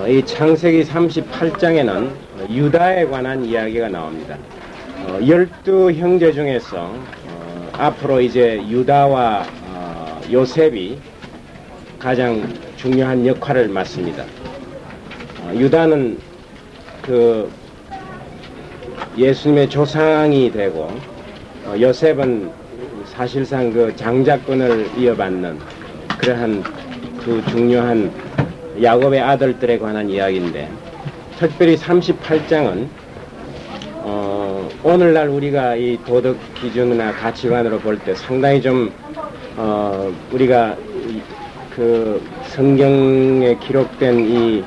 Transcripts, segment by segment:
이 창세기 38장에는 유다에 관한 이야기가 나옵니다. 12형제 중에서 앞으로 이제 유다와 요셉이 가장 중요한 역할을 맡습니다. 유다는 그 예수님의 조상이 되고 요셉은 사실상 그 장자권을 이어받는 그러한 두 중요한 야곱의 아들들에 관한 이야기인데, 특별히 38장은 오늘날 우리가 이 도덕 기준이나 가치관으로 볼 때 상당히 좀 우리가 그 성경에 기록된 이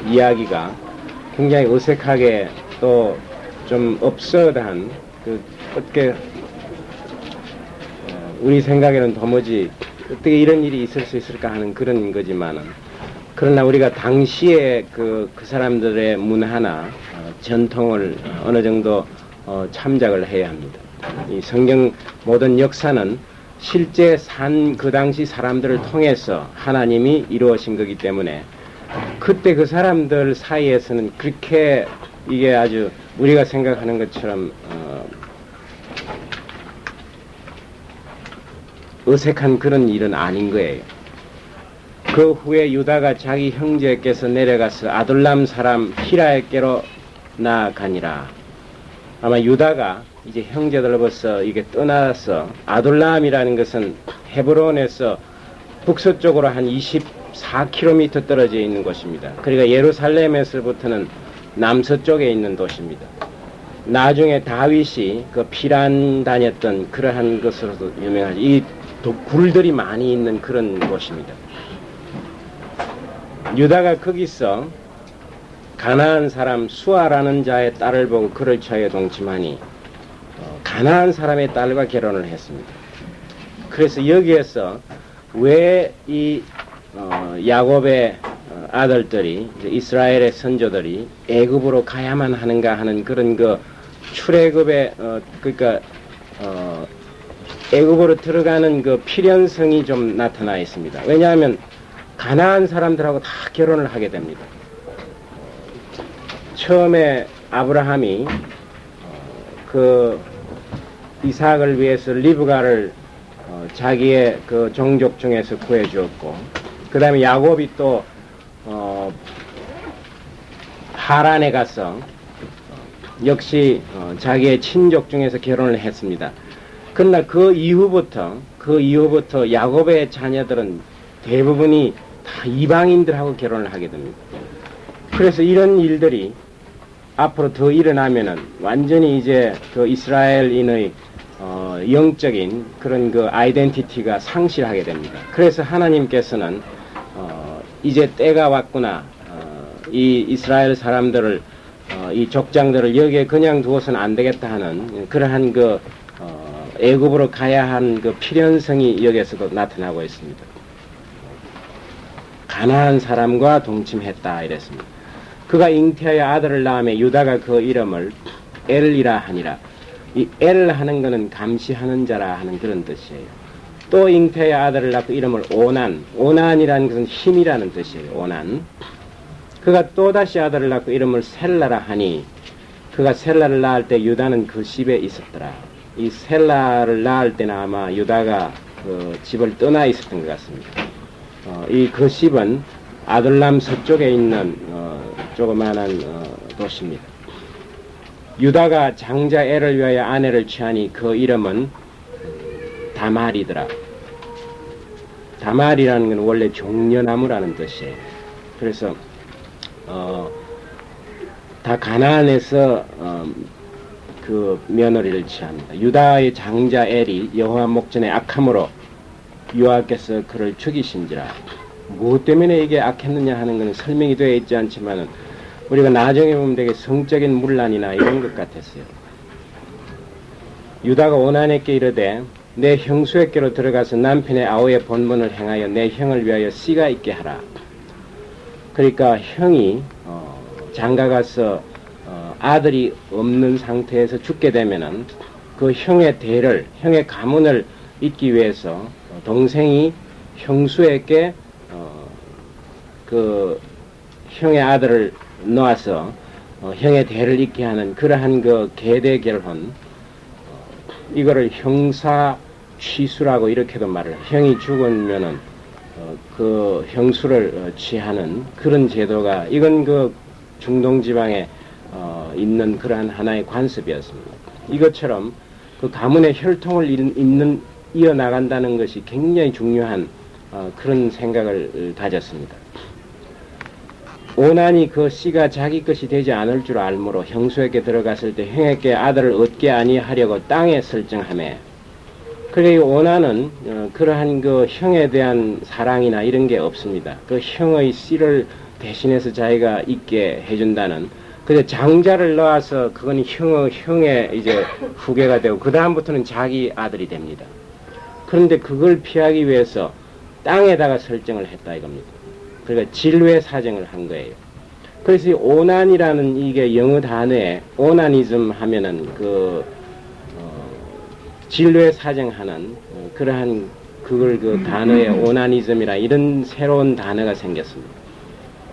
이야기가 굉장히 어색하게 또 좀 업소드한 어떻게 우리 생각에는 도무지 어떻게 이런 일이 있을 수 있을까 하는 그런 거지만은, 그러나 우리가 당시에 그 사람들의 문화나 전통을 어느 정도 참작을 해야 합니다. 이 성경 모든 역사는 실제 산 그 당시 사람들을 통해서 하나님이 이루어진 거기 때문에, 그때 그 사람들 사이에서는 그렇게 이게 아주 우리가 생각하는 것처럼 어색한 그런 일은 아닌 거예요. 그 후에 유다가 자기 형제께서 내려가서 아둘람 사람 히라에게로 나아가니라. 아마 유다가 이제 형제들로부터 이게 떠나서, 아둘람이라는 것은 헤브론에서 북서쪽으로 한 24km 떨어져 있는 곳입니다. 그러니까 예루살렘에서부터는 남서쪽에 있는 도시입니다. 나중에 다윗이 그 피란 다녔던 그러한 것으로도 유명하죠. 이 굴들이 많이 있는 그런 곳입니다. 유다가 거기서 가나안 사람 수아라는 자의 딸을 보고 그를 처해 동침하니 가나안 사람의 딸과 결혼을 했습니다. 그래서 여기에서 왜 이 야곱의 아들들이, 이스라엘의 선조들이 애굽으로 가야만 하는가 하는 그런 그 출애굽의 그러니까 애굽으로 들어가는 그 필연성이 좀 나타나 있습니다. 왜냐하면 가나안 사람들하고 다 결혼을 하게 됩니다. 처음에 아브라함이 그 이삭을 위해서 리브가를 자기의 그 종족 중에서 구해주었고, 그 다음에 야곱이 또 하란에 가서 역시 자기의 친족 중에서 결혼을 했습니다. 그러나 그 이후부터 야곱의 자녀들은 대부분이 다 이방인들하고 결혼을 하게 됩니다. 그래서 이런 일들이 앞으로 더 일어나면은 완전히 이제 그 이스라엘인의 영적인 그런 그 아이덴티티가 상실하게 됩니다. 그래서 하나님께서는 이제 때가 왔구나, 이 이스라엘 사람들을 이 족장들을 여기에 그냥 두어서는 안 되겠다 하는 그러한 그 애굽으로 가야 한 그 필연성이 여기에서도 나타나고 있습니다. 가나안 사람과 동침했다 이랬습니다. 그가 잉태하여 아들을 낳음에 유다가 그 이름을 엘이라 하니라. 이 엘 하는 것은 감시하는 자라 하는 그런 뜻이에요. 또 잉태하여 아들을 낳고 이름을 오난, 오난이라는 것은 힘이라는 뜻이에요. 오난. 그가 또다시 아들을 낳고 이름을 셀라라 하니, 그가 셀라를 낳을 때 유다는 그 집에 있었더라. 이 셀라를 낳을 때는 아마 유다가 그 집을 떠나 있었던 것 같습니다. 이 그 집은 아둘람 서쪽에 있는 조그마한 도시입니다. 유다가 장자 엘을 위하여 아내를 취하니 그 이름은 다말이더라. 다말이라는 건 원래 종려나무라는 뜻이에요. 그래서 다 가나안에서 그 며느리를 취합니다. 유다의 장자 엘이 여호와 목전에 악함으로 여호와께서 그를 죽이신지라. 무엇 때문에 이게 악했느냐 하는 것은 설명이 되어 있지 않지만은 우리가 나중에 보면 되게 성적인 문란이나 이런 것 같았어요. 유다가 오난에게 이르되 내 형수에게로 들어가서 남편의 아우의 본분을 행하여 내 형을 위하여 씨가 있게 하라. 그러니까 형이 장가가서 아들이 없는 상태에서 죽게 되면은 그 형의 대를, 형의 가문을 잇기 위해서 동생이 형수에게 그 형의 아들을 놓아서 형의 대를 잇게 하는 그러한 그 계대 결혼, 이거를 형사 취수라고 이렇게도 말을, 형이 죽으면은 그 형수를 취하는 그런 제도가, 이건 그 중동 지방에 있는 그러한 하나의 관습이었습니다. 이것처럼 그 가문의 혈통을 이어나간다는 것이 굉장히 중요한 그런 생각을 가졌습니다. 오난이 그 씨가 자기 것이 되지 않을 줄 알므로 형수에게 들어갔을 때 형에게 아들을 얻게 아니하려고 땅에 설정하매, 그러니까 이 오난은 그러한 그 형에 대한 사랑이나 이런 게 없습니다. 그 형의 씨를 대신해서 자기가 있게 해준다는, 그래서 장자를 낳아서 그건 형의 이제 후계가 되고 그 다음부터는 자기 아들이 됩니다. 그런데 그걸 피하기 위해서 땅에다가 설정을 했다 이겁니다. 그러니까 진뢰 사정을 한 거예요. 그래서 이 오난이라는 이게 영어 단어에 오나니즘 하면은 진뢰 사정하는 그러한 그걸 그 단어에 오나니즘이라 이런 새로운 단어가 생겼습니다.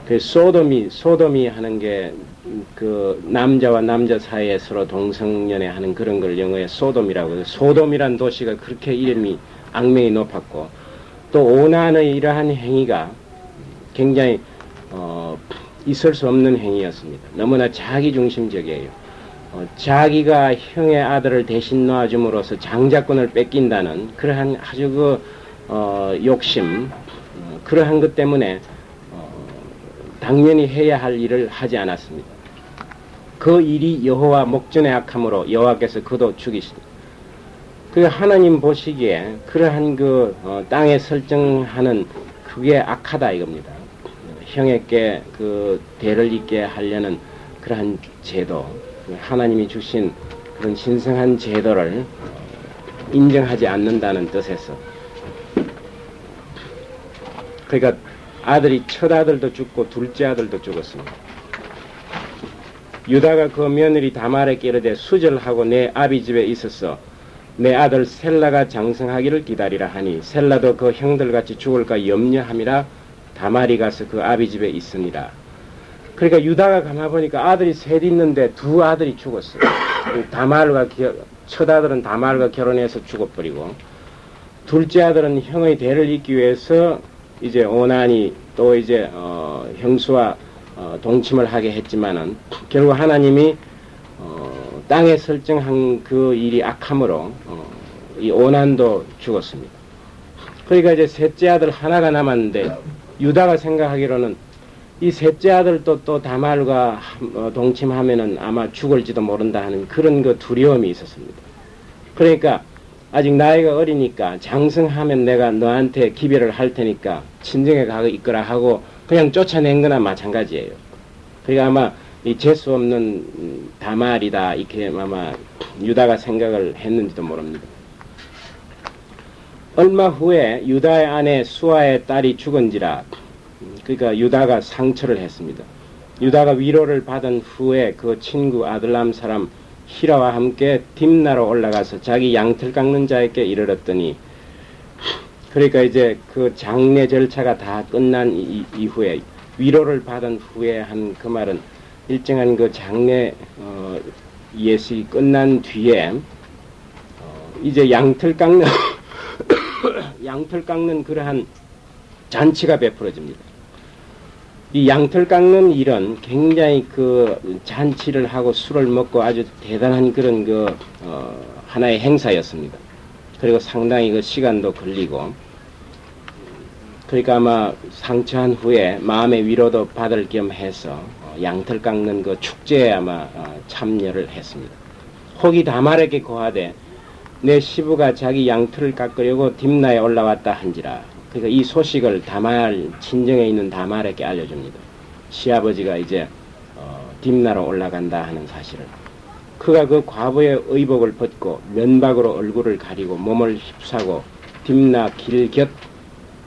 그 소돔이 하는 게 그 남자와 남자 사이에 서로 동성연애 하는 그런 걸 영어에 소돔이라고 해요. 소돔이란 도시가 그렇게 이름이 악명이 높았고, 또 오난의 이러한 행위가 굉장히 있을 수 없는 행위였습니다. 너무나 자기중심적이에요. 자기가 형의 아들을 대신 놓아줌으로써 장자권을 뺏긴다는 그러한 아주 욕심, 그러한 것 때문에 당연히 해야 할 일을 하지 않았습니다. 그 일이 여호와 목전에 악함으로 여호와께서 그도 죽이시다. 그 하나님 보시기에 그러한 땅에 설정하는 그게 악하다 이겁니다. 형에게 그 대를 잇게 하려는 그러한 제도, 하나님이 주신 그런 신성한 제도를 인정하지 않는다는 뜻에서, 그러니까 아들이 첫 아들도 죽고 둘째 아들도 죽었습니다. 유다가 그 며느리 다말에게 이르되 수절하고 내 아비 집에 있어서 내 아들 셀라가 장성하기를 기다리라 하니, 셀라도 그 형들같이 죽을까 염려함이라 다말이 가서 그 아비 집에 있으니라. 그러니까 유다가 가만 보니까 아들이 셋 있는데 두 아들이 죽었어요. 첫 아들은 다말과 결혼해서 죽어버리고, 둘째 아들은 형의 대를 잇기 위해서 이제 오난이 또 이제 형수와 동침을 하게 했지만은 결국 하나님이 땅에 설정한 그 일이 악함으로 이 오난도 죽었습니다. 그러니까 이제 셋째 아들 하나가 남았는데, 유다가 생각하기로는 이 셋째 아들도 또 다말과 동침하면은 아마 죽을지도 모른다 하는 그런 그 두려움이 있었습니다. 그러니까 아직 나이가 어리니까 장성하면 내가 너한테 기별을 할 테니까 친정에 가고 있거라 하고 그냥 쫓아낸 거나 마찬가지예요. 그러니까 아마 이 재수 없는 다말이다 이렇게 아마 유다가 생각을 했는지도 모릅니다. 얼마 후에 유다의 아내 수아의 딸이 죽은지라, 그러니까 유다가 상처를 했습니다. 유다가 위로를 받은 후에 그 친구 아들람 사람 히라와 함께 딥나로 올라가서 자기 양털 깎는 자에게 이르렀더니, 그러니까 이제 그 장례 절차가 다 끝난 이후에 위로를 받은 후에 한 그 말은 일정한 그 장례 예식이 끝난 뒤에 이제 양털 깎는 양털 깎는 그러한 잔치가 베풀어집니다. 이 양털 깎는 일은 굉장히 그 잔치를 하고 술을 먹고 아주 대단한 그런 하나의 행사였습니다. 그리고 상당히 그 시간도 걸리고, 그러니까 아마 상처한 후에 마음의 위로도 받을 겸 해서 양털 깎는 그 축제에 아마 참여를 했습니다. 혹이 다말에게 고하되 내 시부가 자기 양털을 깎으려고 딥나에 올라왔다 한지라. 그러니까 이 소식을 다말, 친정에 있는 다말에게 알려줍니다. 시아버지가 이제 딥나로 올라간다 하는 사실을. 그가 그 과부의 의복을 벗고 면박으로 얼굴을 가리고 몸을 휩싸고 딥나 길 곁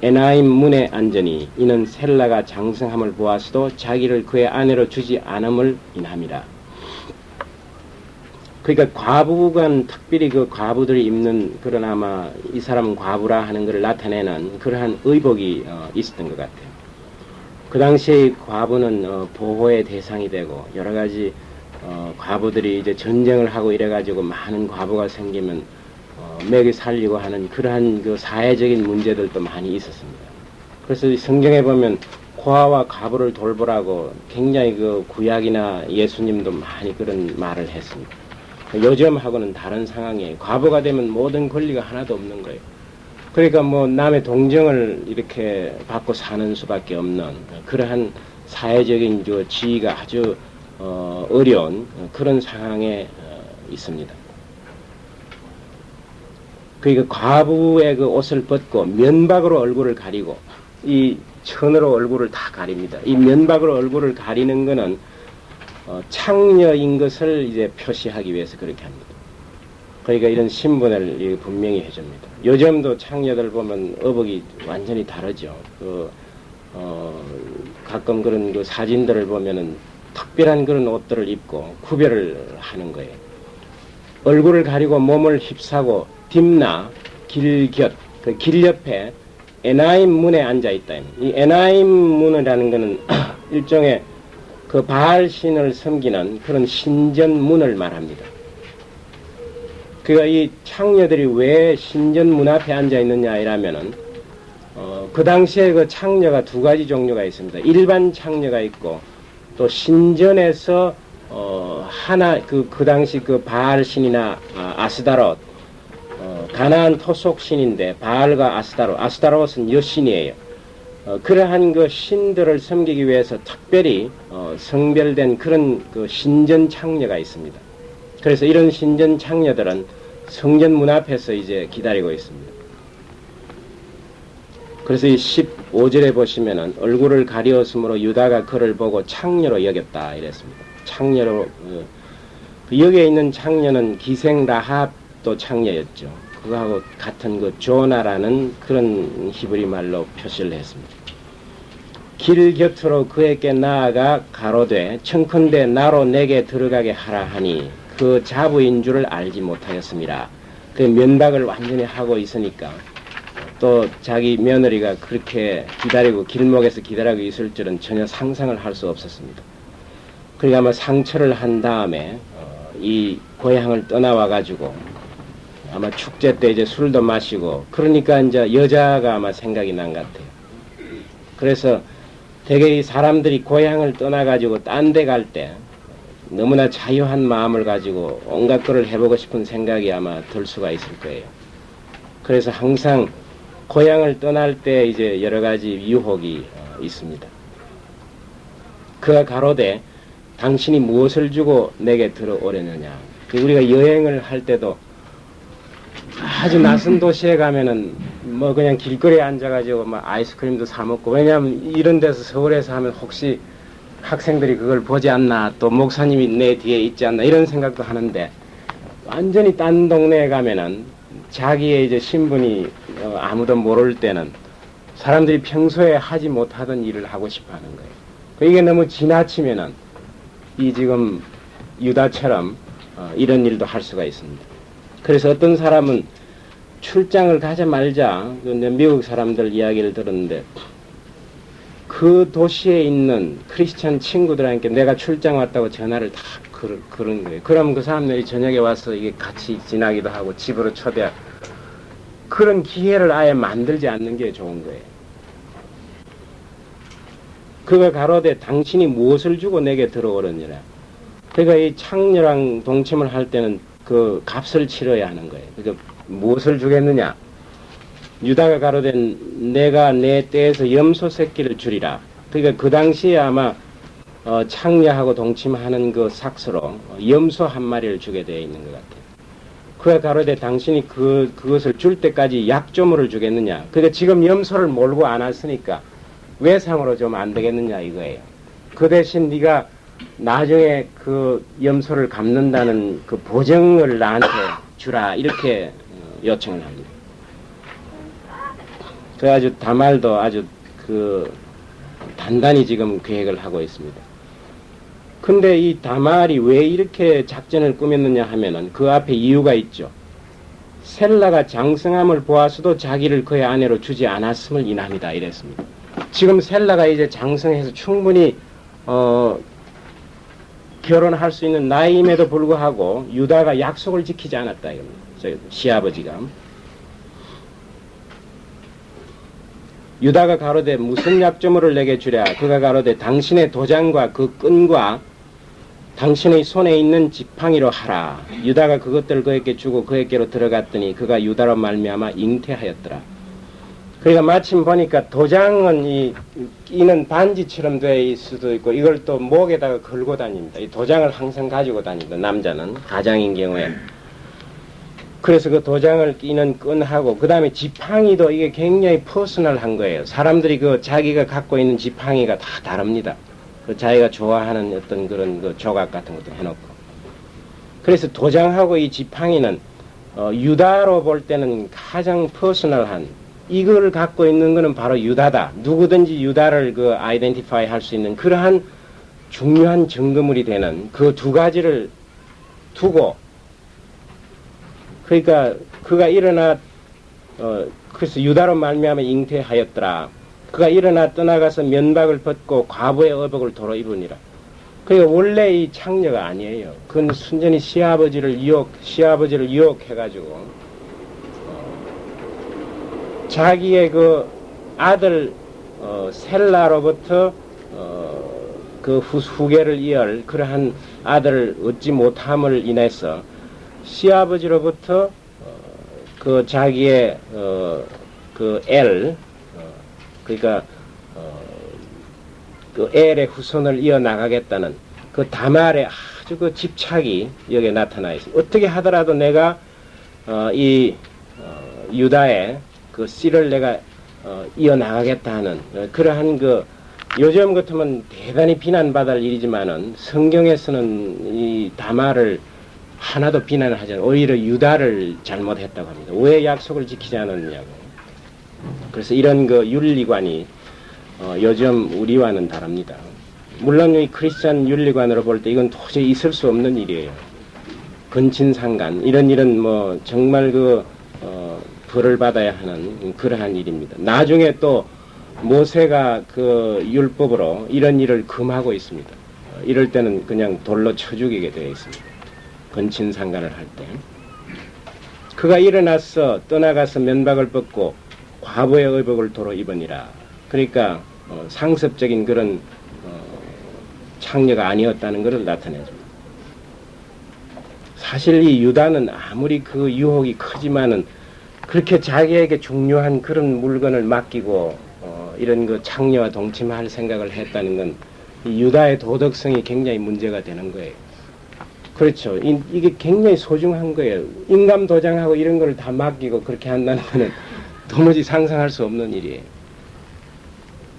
에나임 문에 앉으니, 이는 셀라가 장성함을 보아서도 자기를 그의 아내로 주지 않음을 인함이라. 그러니까 과부간 특별히 그 과부들이 입는 그런 아마 이 사람은 과부라 하는 것을 나타내는 그러한 의복이 있었던 것 같아요. 그 당시 과부는 보호의 대상이 되고 여러 가지 과부들이 이제 전쟁을 하고 이래가지고 많은 과부가 생기면 먹이 살리고 하는 그러한 그 사회적인 문제들도 많이 있었습니다. 그래서 성경에 보면 고아와 과부를 돌보라고 굉장히 그 구약이나 예수님도 많이 그런 말을 했습니다. 요즘하고는 다른 상황이에요. 과부가 되면 모든 권리가 하나도 없는 거예요. 그러니까 뭐 남의 동정을 이렇게 받고 사는 수밖에 없는 그러한 사회적인 그 지위가 아주 어려운 그런 상황에 있습니다. 그러니까 과부의 그 옷을 벗고 면박으로 얼굴을 가리고 이 천으로 얼굴을 다 가립니다. 이 면박으로 얼굴을 가리는 것은 창녀인 것을 이제 표시하기 위해서 그렇게 합니다. 그러니까 이런 신분을 분명히 해줍니다. 요즘도 창녀들 보면 어복이 완전히 다르죠. 가끔 그런 그 사진들을 보면은 특별한 그런 옷들을 입고 구별을 하는 거예요. 얼굴을 가리고 몸을 휩싸고 딥나 길곁, 그 길 옆에 에나임 문에 앉아 있다. 이 에나임 문이라는 것은 일종의 그 바알 신을 섬기는 그런 신전문을 말합니다. 그러니까 이 창녀들이 왜 신전문 앞에 앉아 있느냐 이라면은 그 당시에 그 창녀가 두 가지 종류가 있습니다. 일반 창녀가 있고 또 신전에서 하나 그 당시 그 바알 신이나 아스다롯 가나안 토속 신인데 바알과 아스다롯은 여신이에요. 그러한 그 신들을 섬기기 위해서 특별히 성별된 그런 그 신전 창녀가 있습니다. 그래서 이런 신전 창녀들은 성전 문 앞에서 이제 기다리고 있습니다. 그래서 이 15절에 보시면은 얼굴을 가리었으므로 유다가 그를 보고 창녀로 여겼다 이랬습니다. 창녀로 여기에 있는 창녀는 기생 라합도 창녀였죠. 그거하고 같은 그 조나라는 그런 히브리 말로 표시를 했습니다. 길 곁으로 그에게 나아가 가로되 청컨대 나로 내게 들어가게 하라 하니 그 자부인 줄을 알지 못하였습니다. 그 면박을 완전히 하고 있으니까 또 자기 며느리가 그렇게 기다리고 길목에서 기다리고 있을 줄은 전혀 상상을 할 수 없었습니다. 그러니까 아마 상처를 한 다음에 이 고향을 떠나와 가지고 아마 축제 때 이제 술도 마시고 그러니까 이제 여자가 아마 생각이 난 것 같아요. 그래서 되게 이 사람들이 고향을 떠나 가지고 딴 데 갈 때 너무나 자유한 마음을 가지고 온갖 것을 해보고 싶은 생각이 아마 들 수가 있을 거예요. 그래서 항상 고향을 떠날 때 이제 여러 가지 유혹이 있습니다. 그가 가로되 당신이 무엇을 주고 내게 들어오려느냐. 우리가 여행을 할 때도 아주 낯선 도시에 가면은 뭐 그냥 길거리에 앉아가지고 막 아이스크림도 사 먹고 왜냐하면 이런 데서 서울에서 하면 혹시 학생들이 그걸 보지 않나 또 목사님이 내 뒤에 있지 않나 이런 생각도 하는데 완전히 딴 동네에 가면은 자기의 이제 신분이 아무도 모를 때는 사람들이 평소에 하지 못하던 일을 하고 싶어 하는 거예요. 이게 너무 지나치면은 이 지금 유다처럼 이런 일도 할 수가 있습니다. 그래서 어떤 사람은 출장을 가자 말자 미국 사람들 이야기를 들었는데 그 도시에 있는 크리스찬 친구들한테 내가 출장 왔다고 전화를 다 그런 거예요. 그럼 그 사람들이 저녁에 와서 이게 같이 지나기도 하고 집으로 초대하고 그런 기회를 아예 만들지 않는 게 좋은 거예요. 그가 가로되 당신이 무엇을 주고 내게 들어오느니라. 그러니까 이 창녀랑 동침을 할 때는 그 값을 치러야 하는 거예요. 그러니까 무엇을 주겠느냐. 유다가 가로되 내가 내 떼에서 염소 새끼를 주리라. 그러니까 그 당시에 아마 창녀하고 동침하는 그 삭스로 염소 한 마리를 주게 되어 있는 것 같아요. 그가 가로되 당신이 그것을 줄 때까지 약조물을 주겠느냐. 그러니까 지금 염소를 몰고 안 왔으니까 외상으로 좀 안 되겠느냐 이거예요. 그 대신 네가 나중에 그 염소를 갚는다는 그 보증을 나한테 주라 이렇게 요청을 합니다. 그 아주 다말도 아주 그 단단히 지금 계획을 하고 있습니다. 근데 이 다말이 왜 이렇게 작전을 꾸몄느냐 하면은 그 앞에 이유가 있죠. 셀라가 장성함을 보아서도 자기를 그의 아내로 주지 않았음을 인함이다 이랬습니다. 지금 셀라가 이제 장성해서 충분히 결혼할 수 있는 나이임에도 불구하고 유다가 약속을 지키지 않았다 이겁니다. 시아버지가. 유다가 가로되 무슨 약조물을 내게 주랴. 그가 가로되 당신의 도장과 그 끈과 당신의 손에 있는 지팡이로 하라. 유다가 그것들을 그에게 주고 그에게로 들어갔더니 그가 유다로 말미암아 잉태하였더라. 그러니까 마침 보니까 도장은 이는 반지처럼 될 수도 있고 이걸 또 목에다가 걸고 다닙니다. 이 도장을 항상 가지고 다닙니다. 남자는 가장인 경우에. 그래서 그 도장을 끼는 끈하고 그 다음에 지팡이도 이게 굉장히 퍼스널한 거예요. 사람들이 그 자기가 갖고 있는 지팡이가 다 다릅니다. 그 자기가 좋아하는 어떤 그런 그 조각 같은 것도 해놓고. 그래서 도장하고 이 지팡이는 유다로 볼 때는 가장 퍼스널한 이걸 갖고 있는 것은 바로 유다다. 누구든지 유다를 그 아이덴티파이 할 수 있는 그러한 중요한 증거물이 되는 그 두 가지를 두고 그러니까 그가 일어나 그래서 유다로 말미암아 잉태하였더라. 그가 일어나 떠나가서 면박을 벗고 과부의 의복을 도로 입으니라. 그러니까 원래 이 창녀가 아니에요. 그건 순전히 시아버지를 유혹해가지고 자기의 그 아들 셀라로부터 그 후계를 이을 그러한 아들을 얻지 못함을 인해서 시아버지로부터 그 자기의 그 그러니까 그 엘의 후손을 이어나가겠다는 그 다말의 아주 그 집착이 여기에 나타나 있습니다. 어떻게 하더라도 내가 이 유다의 그 씨를 내가 이어나가겠다 하는 그러한 그 요즘 같으면 대단히 비난받을 일이지만은 성경에서는 이 다말을 하나도 비난을 하지 않아요. 오히려 유다를 잘못했다고 합니다. 왜 약속을 지키지 않았느냐고. 그래서 이런 그 윤리관이 요즘 우리와는 다릅니다. 물론 이 크리스찬 윤리관으로 볼 때 이건 도저히 있을 수 없는 일이에요. 근친상간 이런 일은 뭐 정말 그 벌을 받아야 하는 그러한 일입니다. 나중에 또 모세가 그 율법으로 이런 일을 금하고 있습니다. 이럴 때는 그냥 돌로 쳐 죽이게 되어 있습니다. 근친상간을 할 때. 그가 일어나서 떠나가서 면박을 벗고 과부의 의복을 도로 입으니라. 그러니까 상습적인 그런 창녀가 아니었다는 것을 나타내줍니다. 사실 이 유다는 아무리 그 유혹이 크지만은 그렇게 자기에게 중요한 그런 물건을 맡기고 이런 그 창녀와 동침할 생각을 했다는 건 이 유다의 도덕성이 굉장히 문제가 되는 거예요. 그렇죠. 이게 굉장히 소중한 거예요. 인감 도장하고 이런 걸 다 맡기고 그렇게 한다는 거는 도무지 상상할 수 없는 일이에요.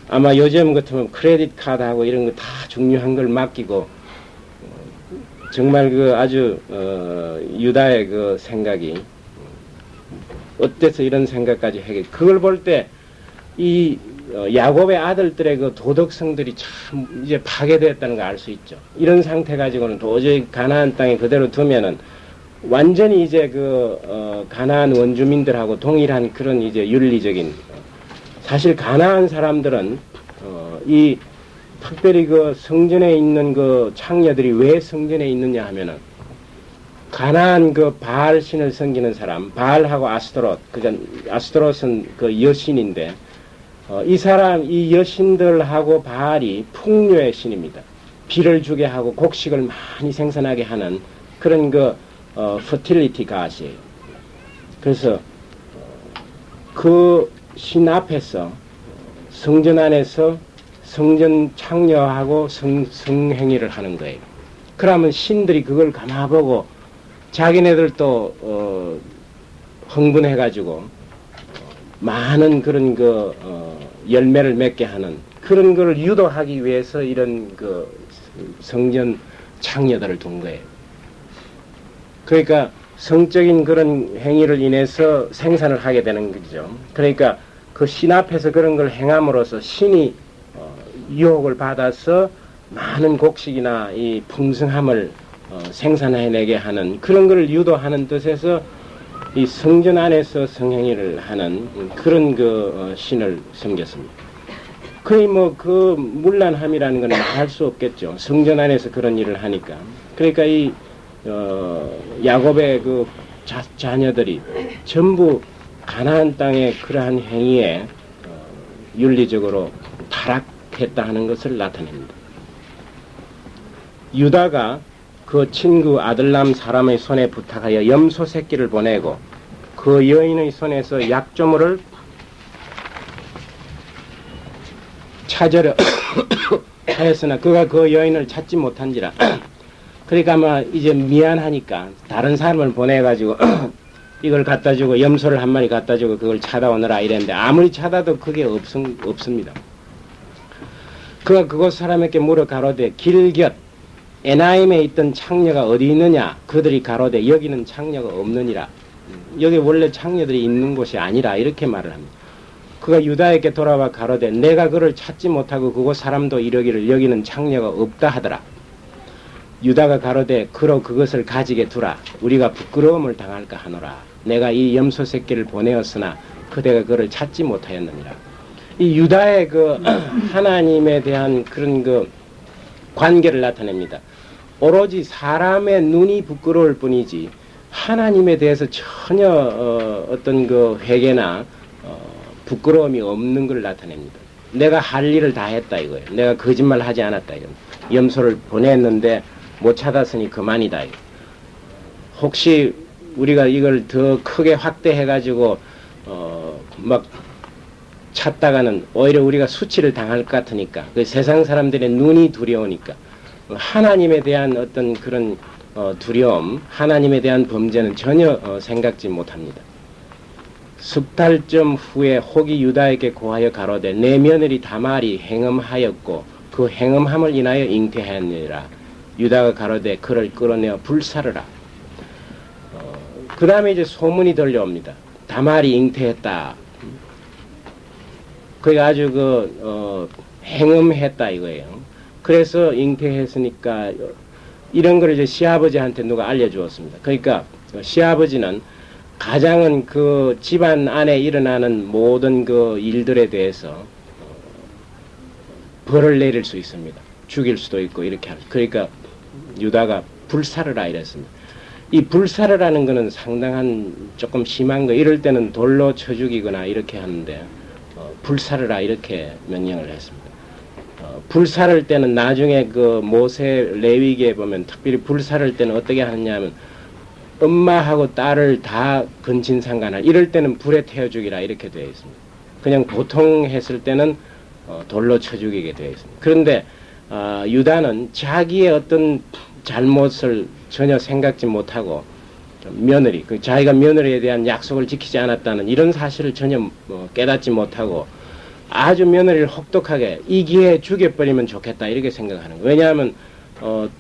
아마 요즘 같으면 크레딧 카드하고 이런 거 다 중요한 걸 맡기고 정말 그 아주 유다의 그 생각이 어때서 이런 생각까지 하게 그걸 볼 때 이 야곱의 아들들의 그 도덕성들이 참 이제 파괴되었다는 걸 알 수 있죠. 이런 상태 가지고는 도저히 가나안 땅에 그대로 두면은 완전히 이제 그 가나안 원주민들하고 동일한 그런 이제 윤리적인 사실 가나안 사람들은 이 특별히 그 성전에 있는 그 창녀들이 왜 성전에 있느냐 하면은 가나안 그 바알 신을 섬기는 사람 바알하고 아스토롯 그러니까 아스토롯은 그 여신인데 이 여신들하고 바알이 풍요의 신입니다. 비를 주게 하고 곡식을 많이 생산하게 하는 그런 그 fertility god이에요. 그래서 그 신 앞에서 성전 안에서 성전 창녀하고 성행위를 하는 거예요. 그러면 신들이 그걸 가마보고 자기네들도 흥분해가지고 많은 그런 그 열매를 맺게 하는 그런 걸 유도하기 위해서 이런 그 성전 창녀들을 둔 거예요. 그러니까 성적인 그런 행위를 인해서 생산을 하게 되는 거죠. 그러니까 그 신 앞에서 그런 걸 행함으로써 신이 유혹을 받아서 많은 곡식이나 이 풍성함을 생산해내게 하는 그런 걸 유도하는 뜻에서 이 성전 안에서 성행위를 하는 그런 그 신을 섬겼습니다. 거의 뭐 그 문란함이라는 건 할 수 없겠죠. 성전 안에서 그런 일을 하니까. 그러니까 이 야곱의 그 자녀들이 전부 가나안 땅의 그러한 행위에 윤리적으로 타락했다 하는 것을 나타냅니다. 유다가 그 친구 아들람 사람의 손에 부탁하여 염소 새끼를 보내고 그 여인의 손에서 약조물을 찾으려 하였으나 그가 그 여인을 찾지 못한지라. 그러니까 아마 이제 미안하니까 다른 사람을 보내가지고 이걸 갖다 주고 염소를 한 마리 갖다 주고 그걸 찾아오느라 이랬는데 아무리 찾아도 그게 없습니다. 그가 그곳 사람에게 물어 가로되 길 곁 에나임에 있던 창녀가 어디 있느냐. 그들이 가로되 여기는 창녀가 없느니라. 여기 원래 창녀들이 있는 곳이 아니라 이렇게 말을 합니다. 그가 유다에게 돌아와 가로되 내가 그를 찾지 못하고 그곳 사람도 이러기를 여기는 창녀가 없다 하더라. 유다가 가로되 그로 그것을 가지게 두라. 우리가 부끄러움을 당할까 하노라. 내가 이 염소 새끼를 보내었으나 그대가 그를 찾지 못하였느니라. 이 유다의 그 하나님에 대한 그런 그 관계를 나타냅니다. 오로지 사람의 눈이 부끄러울 뿐이지 하나님에 대해서 전혀 어떤 그 회개나 부끄러움이 없는 걸 나타냅니다. 내가 할 일을 다 했다 이거예요. 내가 거짓말 하지 않았다 이거예요. 염소를 보냈는데 못 찾았으니 그만이다 이거. 혹시 우리가 이걸 더 크게 확대해가지고 막 찾다가는 오히려 우리가 수치를 당할 것 같으니까 그 세상 사람들의 눈이 두려우니까 하나님에 대한 어떤 그런 두려움, 하나님에 대한 범죄는 전혀 생각지 못합니다. 석 달쯤 후에 혹이 유다에게 고하여 가로되 내 며느리 다말이 행음하였고 그 행음함을 인하여 잉태하였느니라. 유다가 가로되 그를 끌어내어 불사르라. 그 다음에 이제 소문이 들려옵니다. 다말이 잉태했다. 그게 아주 행음했다 이거예요. 그래서 잉태했으니까 이런 걸 이제 시아버지한테 누가 알려주었습니다. 그러니까 시아버지는 가장은 그 집안 안에 일어나는 모든 그 일들에 대해서 벌을 내릴 수 있습니다. 죽일 수도 있고 이렇게 하죠. 그러니까 유다가 불사르라 이랬습니다. 이 불사르라는 거는 상당한 조금 심한 거. 이럴 때는 돌로 쳐 죽이거나 이렇게 하는데 불사르라 이렇게 명령을 했습니다. 불사를 때는 나중에 그 모세 레위기에 보면 특별히 불사를 때는 어떻게 하느냐면 엄마하고 딸을 다 근친상간할 이럴 때는 불에 태워 죽이라 이렇게 되어 있습니다. 그냥 보통 했을 때는 돌로 쳐 죽이게 되어 있습니다. 그런데 유다는 자기의 어떤 잘못을 전혀 생각지 못하고 며느리, 자기가 며느리에 대한 약속을 지키지 않았다는 이런 사실을 전혀 깨닫지 못하고 아주 며느리를 혹독하게 이 기회에 죽여버리면 좋겠다 이렇게 생각하는 거예요. 왜냐하면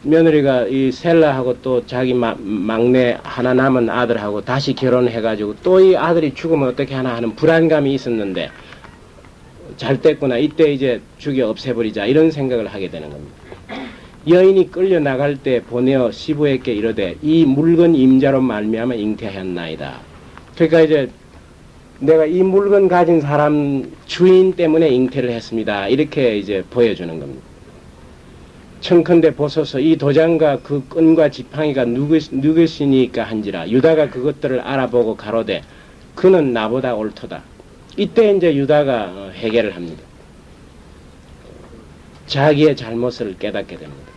며느리가 이 셀라하고 또 자기 막내 하나 남은 아들하고 다시 결혼해가지고 또 이 아들이 죽으면 어떻게 하나 하는 불안감이 있었는데 잘 됐구나 이때 이제 죽여 없애버리자 이런 생각을 하게 되는 겁니다. 여인이 끌려 나갈 때 보내어 시부에게 이르되 이 물건 임자로 말미암아 잉태하였나이다. 그러니까 이제 내가 이 물건 가진 사람 주인 때문에 잉태를 했습니다. 이렇게 이제 보여주는 겁니다. 청컨대 보소서 이 도장과 그 끈과 지팡이가 누구시니까 한지라. 유다가 그것들을 알아보고 가로되 그는 나보다 옳도다. 이때 이제 유다가 해결을 합니다. 자기의 잘못을 깨닫게 됩니다.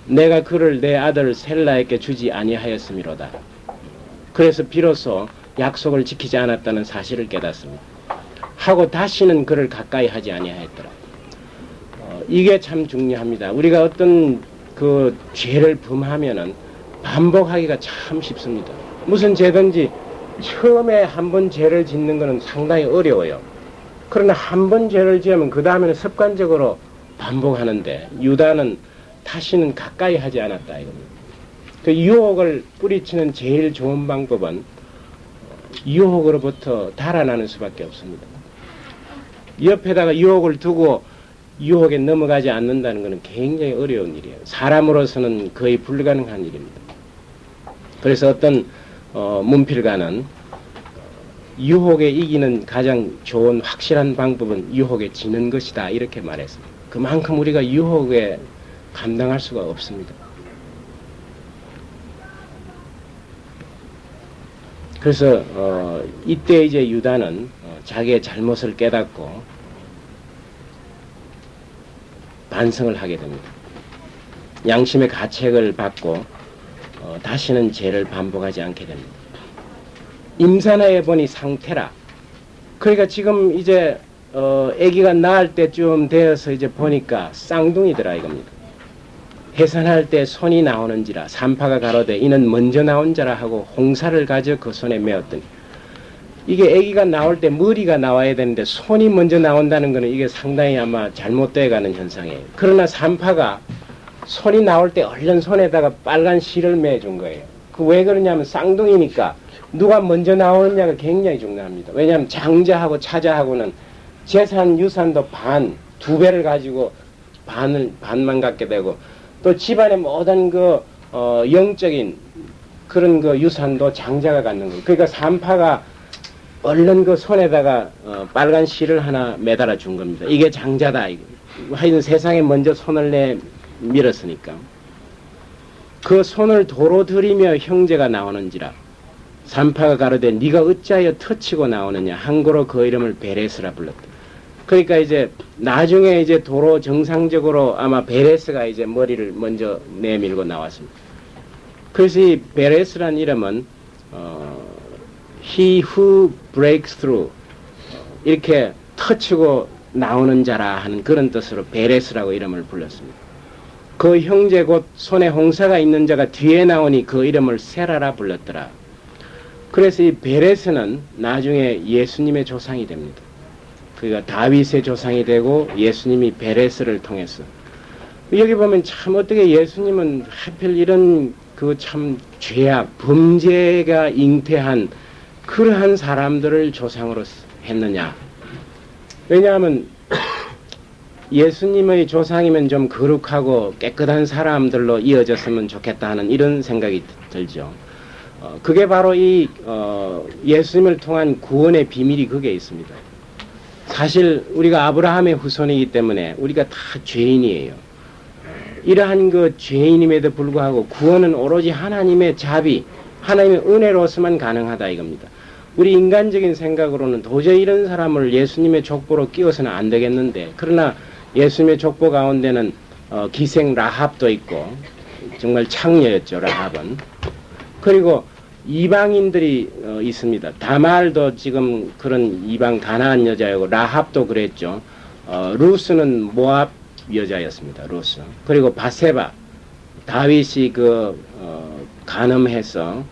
내가 그를 내 아들 셀라에게 주지 아니하였음이로다. 그래서 비로소 약속을 지키지 않았다는 사실을 깨닫습니다. 하고 다시는 그를 가까이 하지 아니하였더라. 이게 참 중요합니다. 우리가 어떤 그 죄를 범하면은 반복하기가 참 쉽습니다. 무슨 죄든지 처음에 한 번 죄를 짓는 것은 상당히 어려워요. 그러나 한 번 죄를 지으면 그 다음에는 습관적으로 반복하는데 유다는 다시는 가까이 하지 않았다 이겁니다. 그 유혹을 뿌리치는 제일 좋은 방법은 유혹으로부터 달아나는 수밖에 없습니다. 옆에다가 유혹을 두고 유혹에 넘어가지 않는다는 것은 굉장히 어려운 일이에요. 사람으로서는 거의 불가능한 일입니다. 그래서 어떤 문필가는 유혹에 이기는 가장 좋은 확실한 방법은 유혹에 지는 것이다. 이렇게 말했습니다. 그만큼 우리가 유혹에 감당할 수가 없습니다. 그래서 이때 이제 유다는 자기의 잘못을 깨닫고 반성을 하게 됩니다. 양심의 가책을 받고 다시는 죄를 반복하지 않게 됩니다. 임산하에 보니 상태라. 그러니까 지금 이제 아기가 낳을 때쯤 되어서 이제 보니까 쌍둥이더라 이겁니다. 해산할 때 손이 나오는지라 산파가 가로되 이는 먼저 나온 자라 하고 홍사를 가져 그 손에 메었더니, 이게 아기가 나올 때 머리가 나와야 되는데 손이 먼저 나온다는 것은 이게 상당히 아마 잘못되어 가는 현상이에요. 그러나 산파가 손이 나올 때 얼른 손에다가 빨간 실을 매준 거예요. 그 왜 그러냐면 쌍둥이니까 누가 먼저 나오느냐가 굉장히 중요합니다. 왜냐하면 장자하고 차자하고는 재산, 유산도 두 배를 가지고 반만 갖게 되고, 또 집안의 모든 영적인 그런 유산도 장자가 갖는 거예요. 그러니까 산파가 얼른 그 손에다가 빨간 실을 하나 매달아 준 겁니다. 이게 장자다. 하여튼 세상에 먼저 손을 밀었으니까. 그 손을 도로 들이며 형제가 나오는지라 산파가 가로되 네가 어찌하여 터치고 나오느냐 한고로 그 이름을 베레스라 불렀다. 그러니까 이제 나중에 이제 도로 정상적으로 아마 베레스가 이제 머리를 먼저 내밀고 나왔습니다. 그래서 이 베레스란 이름은 he who breaks through, 이렇게 터치고 나오는 자라 하는 그런 뜻으로 베레스라고 이름을 불렀습니다. 그 형제 곧 손에 홍사가 있는 자가 뒤에 나오니 그 이름을 세라라 불렀더라. 그래서 이 베레스는 나중에 예수님의 조상이 됩니다. 그러니까 다윗의 조상이 되고 예수님이 베레스를 통해서, 여기 보면 참 어떻게 예수님은 하필 이런 그 참 죄악, 범죄가 잉태한 그러한 사람들을 조상으로 했느냐. 왜냐하면 예수님의 조상이면 좀 거룩하고 깨끗한 사람들로 이어졌으면 좋겠다 하는 이런 생각이 들죠. 그게 바로 이 예수님을 통한 구원의 비밀이 그게 있습니다. 사실 우리가 아브라함의 후손이기 때문에 우리가 다 죄인이에요. 이러한 그 죄인임에도 불구하고 구원은 오로지 하나님의 자비, 하나님의 은혜로서만 가능하다 이겁니다. 우리 인간적인 생각으로는 도저히 이런 사람을 예수님의 족보로 끼워서는 안 되겠는데, 그러나 예수님의 족보 가운데는 기생 라합도 있고, 정말 창녀였죠 라합은. 그리고 이방인들이 있습니다. 다말도 지금 그런 이방 가나안 여자였고 라합도 그랬죠. 루스는 모압 여자였습니다. 루스. 그리고 바세바, 다윗이 간음해서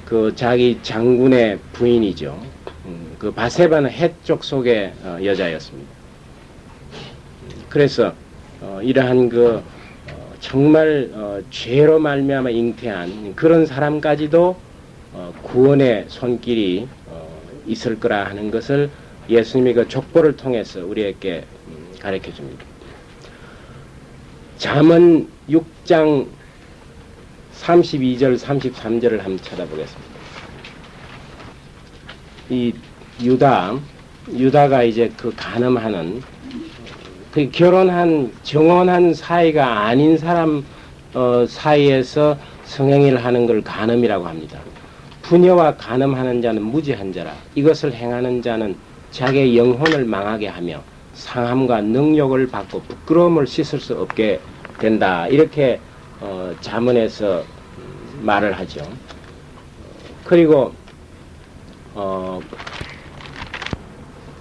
그 자기 장군의 부인이죠. 그 바세바는 헷족 속의 여자였습니다. 그래서 이러한 정말 죄로 말미암아 잉태한 그런 사람까지도 구원의 손길이 있을 거라 하는 것을 예수님이 그 족보를 통해서 우리에게 가르쳐 줍니다. 잠언 6장 32절 33절을 한번 찾아보겠습니다. 이 유다가 이제 그 간음하는 그 정혼한 사이가 아닌 사람 사이에서 성행위를 하는 걸 간음이라고 합니다. 부녀와 간음하는 자는 무지한 자라. 이것을 행하는 자는 자기의 영혼을 망하게 하며 상함과 능욕을 받고 부끄러움을 씻을 수 없게 된다. 이렇게 잠언에서 말을 하죠. 그리고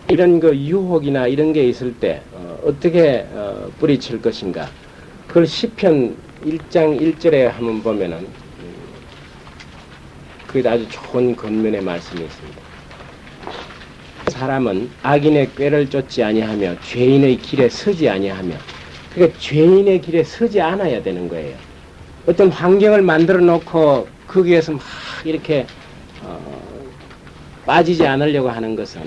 이런 유혹이나 이런 게 있을 때 어떻게 뿌리칠 것인가. 그걸 시편 1장 1절에 한번 보면은 그게 아주 좋은 겉면의 말씀이 있습니다. 사람은 악인의 꾀를 쫓지 아니하며 죄인의 길에 서지 아니하며, 그러니까 죄인의 길에 서지 않아야 되는 거예요. 어떤 환경을 만들어 놓고 거기에서 막 이렇게 빠지지 않으려고 하는 것은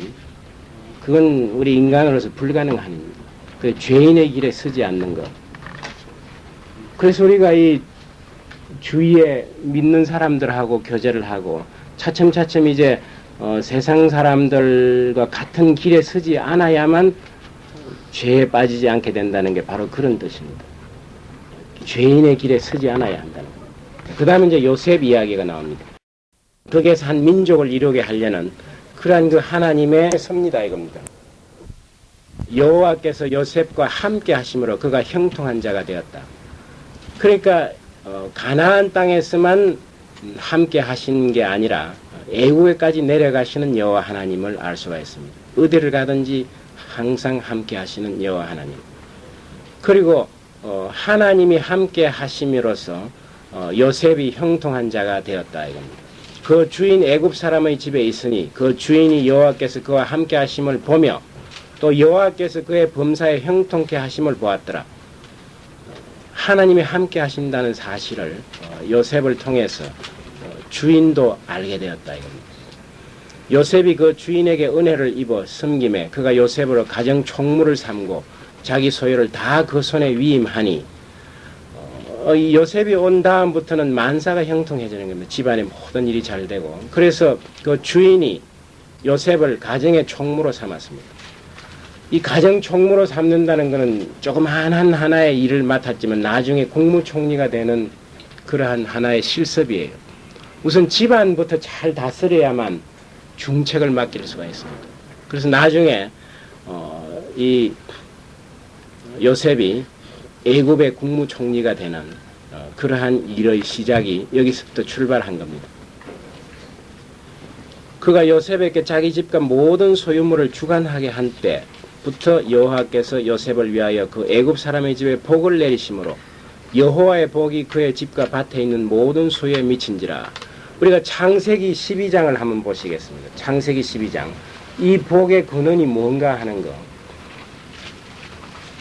그건 우리 인간으로서 불가능한 일입니다. 그 죄인의 길에 서지 않는 것. 그래서 우리가 이 주위에 믿는 사람들하고 교제를 하고 차츰차츰 이제 세상 사람들과 같은 길에 서지 않아야만 죄에 빠지지 않게 된다는 게 바로 그런 뜻입니다. 죄인의 길에 서지 않아야 한다는 겁니다. 그 다음에 이제 요셉 이야기가 나옵니다. 거기에서 한 민족을 이루게 하려는 그러한 그 하나님의 섭니다 이겁니다. 여호와께서 요셉과 함께 하심으로 그가 형통한 자가 되었다. 그러니까 가나안 땅에서만 함께 하신 게 아니라 애국에까지 내려가시는 여호와 하나님을 알 수가 있습니다. 어디를 가든지 항상 함께 하시는 여호와 하나님. 그리고 하나님이 함께 하심으로써 요셉이 형통한 자가 되었다 이겁니다. 그 주인 애굽 사람의 집에 있으니 그 주인이 여호와께서 그와 함께 하심을 보며 또 여호와께서 그의 범사에 형통케 하심을 보았더라. 하나님이 함께 하신다는 사실을 요셉을 통해서 주인도 알게 되었다 이겁니다. 요셉이 그 주인에게 은혜를 입어 섬김에 그가 요셉으로 가정 총무를 삼고 자기 소유를 다 그 손에 위임하니 요셉이 온 다음부터는 만사가 형통해지는 겁니다. 집안의 모든 일이 잘 되고 그래서 그 주인이 요셉을 가정의 총무로 삼았습니다. 이 가정 총무로 삼는다는 것은 조그마한 하나의 일을 맡았지만 나중에 국무총리가 되는 그러한 하나의 실습이에요. 우선 집안부터 잘 다스려야만 중책을 맡길 수가 있습니다. 그래서 나중에 이 요셉이 애굽의 국무총리가 되는 그러한 일의 시작이 여기서부터 출발한 겁니다. 그가 요셉에게 자기 집과 모든 소유물을 주관하게 한 때부터 여호와께서 요셉을 위하여 그 애굽 사람의 집에 복을 내리심으로 여호와의 복이 그의 집과 밭에 있는 모든 소유에 미친지라. 우리가 창세기 12장을 한번 보시겠습니다. 창세기 12장. 이 복의 근원이 뭔가 하는 거.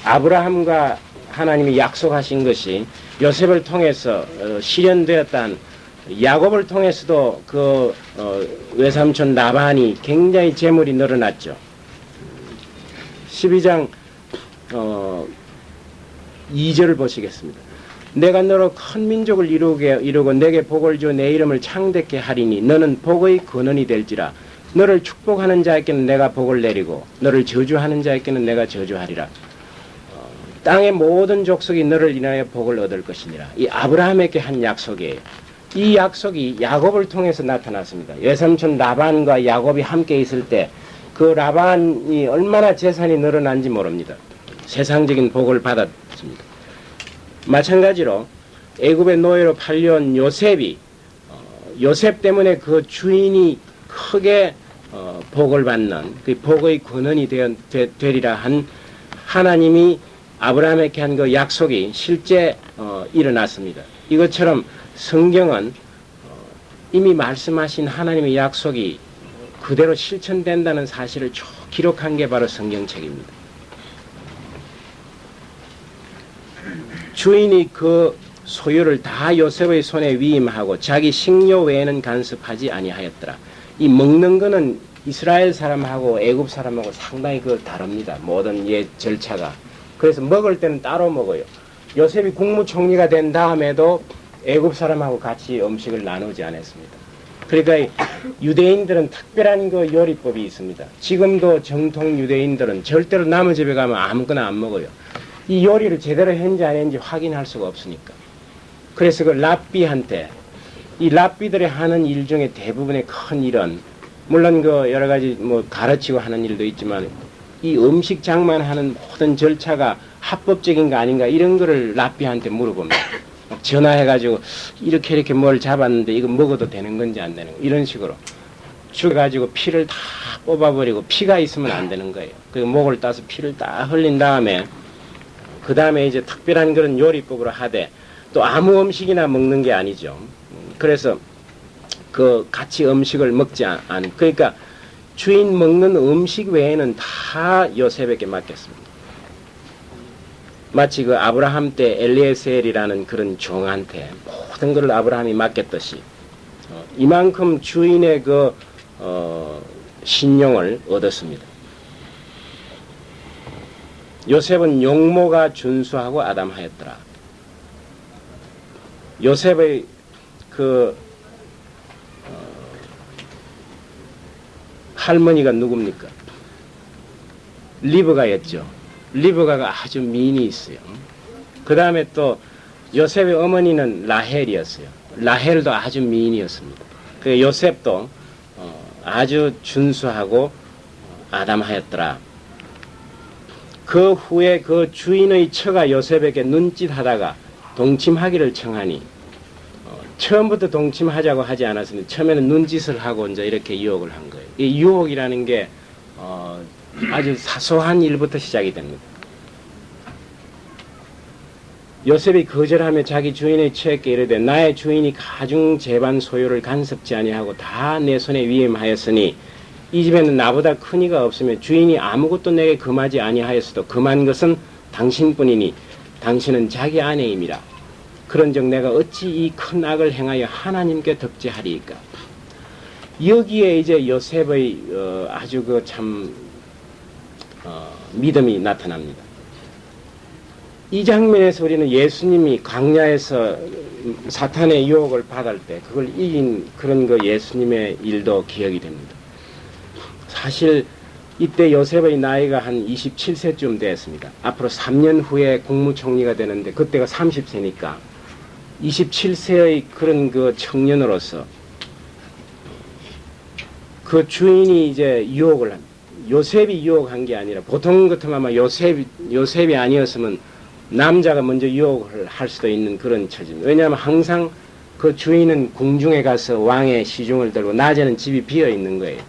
아브라함과 하나님이 약속하신 것이 요셉을 통해서 실현되었다는 야곱을 통해서도 그 외삼촌 라반이 굉장히 재물이 늘어났죠. 12장 2절을 보시겠습니다. 내가 너로 큰 민족을 이루고 내게 복을 주어 내 이름을 창대케 하리니 너는 복의 근원이 될지라. 너를 축복하는 자에게는 내가 복을 내리고 너를 저주하는 자에게는 내가 저주하리라. 땅의 모든 족속이 너를 인하여 복을 얻을 것이니라. 이 아브라함에게 한 약속이에요. 이 약속이 야곱을 통해서 나타났습니다. 외삼촌 라반과 야곱이 함께 있을 때 그 라반이 얼마나 재산이 늘어난지 모릅니다. 세상적인 복을 받았습니다. 마찬가지로 애굽의 노예로 팔려온 요셉이 요셉 때문에 그 주인이 크게 복을 받는 그 복의 근원이 되리라 한 하나님이 아브라함에게 한 그 약속이 실제 일어났습니다. 이것처럼 성경은 이미 말씀하신 하나님의 약속이 그대로 실천된다는 사실을 쭉 기록한 게 바로 성경책입니다. 주인이 그 소유를 다 요셉의 손에 위임하고 자기 식료 외에는 간섭하지 아니하였더라. 이 먹는 거는 이스라엘 사람하고 애굽 사람하고 상당히 다릅니다. 모든 절차가. 그래서 먹을 때는 따로 먹어요. 요셉이 국무총리가 된 다음에도 애굽 사람하고 같이 음식을 나누지 않았습니다. 그러니까 유대인들은 특별한 요리법이 있습니다. 지금도 정통 유대인들은 절대로 남의 집에 가면 아무거나 안 먹어요. 이 요리를 제대로 했는지 안 했는지 확인할 수가 없으니까. 그래서 그 랍비한테 이 랍비들이 하는 일 중에 대부분의 큰 일은 물론 여러 가지 가르치고 하는 일도 있지만 이 음식 장만하는 모든 절차가 합법적인가 아닌가 이런 거를 랍비한테 물어봅니다. 전화해가지고 이렇게 뭘 잡았는데 이거 먹어도 되는 건지 안 되는 건지 이런 식으로 죽여가지고 피를 다 뽑아버리고 피가 있으면 안 되는 거예요. 그리고 목을 따서 피를 다 흘린 다음에 그 다음에 이제 특별한 그런 요리법으로 하되 또 아무 음식이나 먹는 게 아니죠. 그래서 같이 음식을 먹지 않은 그러니까 주인 먹는 음식 외에는 다 요셉에게 맡겼습니다. 마치 아브라함 때 엘리에셀이라는 그런 종한테 모든 것을 아브라함이 맡겼듯이 이만큼 주인의 신용을 얻었습니다. 요셉은 용모가 준수하고 아담하였더라. 요셉의 할머니가 누굽니까? 리브가였죠. 리브가가 아주 미인이 있어요. 그 다음에 또 요셉의 어머니는 라헬이었어요. 라헬도 아주 미인이었습니다. 그 요셉도 아주 준수하고 아담하였더라. 그 후에 그 주인의 처가 요셉에게 눈짓하다가 동침하기를 청하니 처음부터 동침하자고 하지 않았습니다. 처음에는 눈짓을 하고 이제 이렇게 유혹을 한 거예요. 이 유혹이라는 게 아주 사소한 일부터 시작이 됩니다. 요셉이 거절하며 자기 주인의 처에게 이르되 나의 주인이 가중 재반 소유를 간섭지 아니하고 다 내 손에 위임하였으니 이 집에는 나보다 큰 이가 없으며 주인이 아무것도 내게 금하지 아니하였어도 금한 것은 당신뿐이니 당신은 자기 아내임이라. 그런즉 내가 어찌 이 큰 악을 행하여 하나님께 덕지하리이까. 여기에 이제 요셉의 아주 그 참 믿음이 나타납니다. 이 장면에서 우리는 예수님이 광야에서 사탄의 유혹을 받을 때 그걸 이긴 그런 그 예수님의 일도 기억이 됩니다. 사실 이때 요셉의 나이가 한 27세쯤 됐습니다. 앞으로 3년 후에 국무총리가 되는데 그때가 30세니까 27세의 그런 그 청년으로서 그 주인이 이제 유혹을 합니다. 요셉이 유혹한 게 아니라 보통 같으면 아마 요셉이 아니었으면 남자가 먼저 유혹을 할 수도 있는 그런 처지입니다. 왜냐하면 항상 그 주인은 궁중에 가서 왕의 시중을 들고 낮에는 집이 비어 있는 거예요.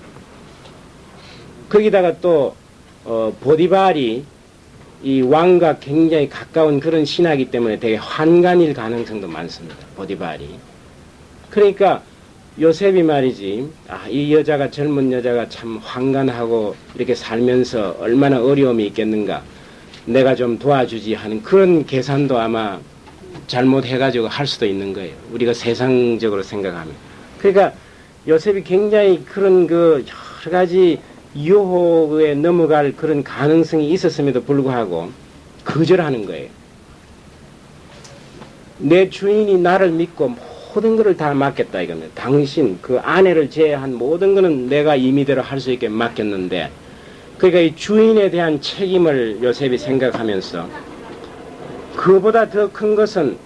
거기다가 또 보디발이 이 왕과 굉장히 가까운 그런 신하이기 때문에 되게 환관일 가능성도 많습니다. 보디발이. 그러니까 요셉이 말이지, 이 여자가 젊은 여자가 참 환관하고 이렇게 살면서 얼마나 어려움이 있겠는가, 내가 좀 도와주지 하는 그런 계산도 아마 잘못해가지고 할 수도 있는 거예요. 우리가 세상적으로 생각하면. 그러니까 요셉이 굉장히 그런 그 여러 가지 유혹에 넘어갈 그런 가능성이 있었음에도 불구하고 거절하는 거예요. 내 주인이 나를 믿고 모든 것을 다 맡겼다 이겁니다. 당신 그 아내를 제외한 모든 것은 내가 임의대로 할 수 있게 맡겼는데, 그러니까 이 주인에 대한 책임을 요셉이 생각하면서 그보다 더 큰 것은